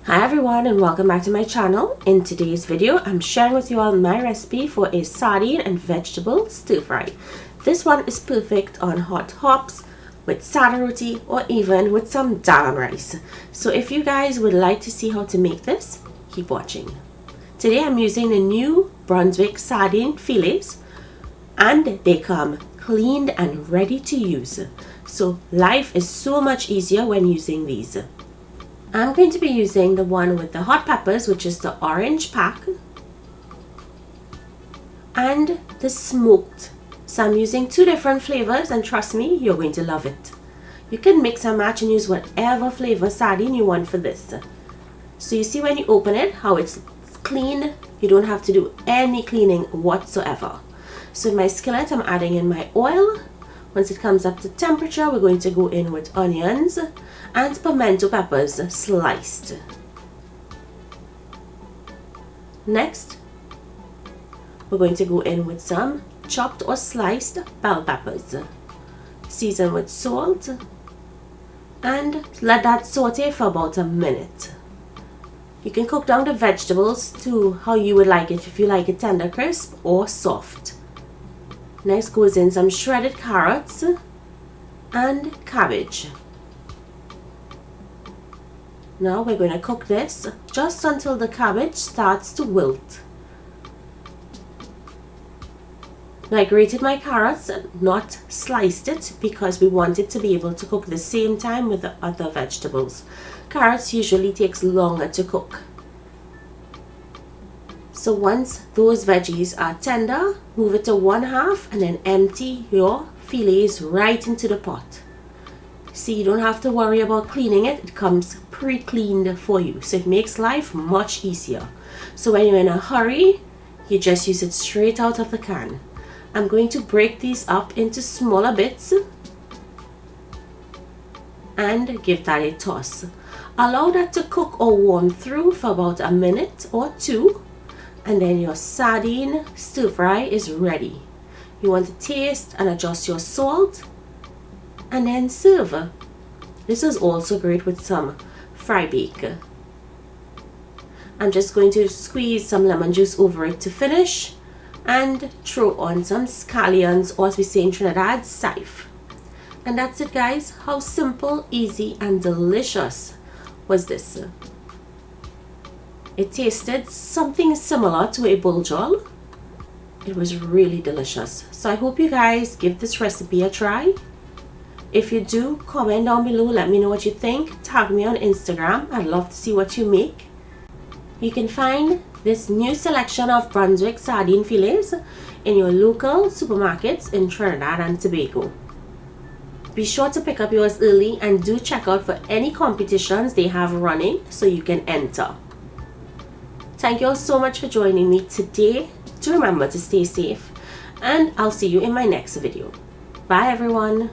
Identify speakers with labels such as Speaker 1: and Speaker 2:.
Speaker 1: Hi everyone and welcome back to my channel. In today's video, I'm sharing with you all my recipe for a sardine and vegetable stir fry. This one is perfect on hot hops, with sada roti, or even with some dal and rice. So if you guys would like to see how to make this, keep watching. Today I'm using the new Brunswick sardine fillets and they come cleaned and ready to use. So life is so much easier when using these. I'm going to be using the one with the hot peppers, which is the orange pack, and the smoked. So I'm using two different flavors and trust me, you're going to love it. You can mix and match and use whatever flavor sardine you want for this. So you see when you open it, how it's clean. You don't have to do any cleaning whatsoever. So in my skillet, I'm adding in my oil. Once it comes up to temperature, we're going to go in with onions and pimento peppers sliced. Next, we're going to go in with some chopped or sliced bell peppers. Season with salt and let that saute for about a minute. You can cook down the vegetables to how you would like it, if you like it tender crisp or soft. Next goes in some shredded carrots and cabbage. Now we're going to cook this just until the cabbage starts to wilt. Now I grated my carrots, not sliced it, because we want it to be able to cook the same time with the other vegetables. Carrots usually takes longer to cook. So once those veggies are tender, move it to 1/2 and then empty your fillets right into the pot. See, you don't have to worry about cleaning it. It comes pre-cleaned for you. So it makes life much easier. So when you're in a hurry, you just use it straight out of the can. I'm going to break these up into smaller bits and give that a toss. Allow that to cook or warm through for about a minute or two. And then your sardine stir fry is ready. You want to taste and adjust your salt and then serve. This is also great with some fry bake. I'm just going to squeeze some lemon juice over it to finish and throw on some scallions, or as we say in Trinidad, scythe. And that's it guys. How simple, easy and delicious was this? It tasted something similar to a buljol. It was really delicious. So I hope you guys give this recipe a try. If you do, comment down below, let me know what you think. Tag me on Instagram. I'd love to see what you make. You can find this new selection of Brunswick sardine fillets in your local supermarkets in Trinidad and Tobago. Be sure to pick up yours early and do check out for any competitions they have running so you can enter. Thank you all so much for joining me today. Do remember to stay safe and I'll see you in my next video. Bye everyone.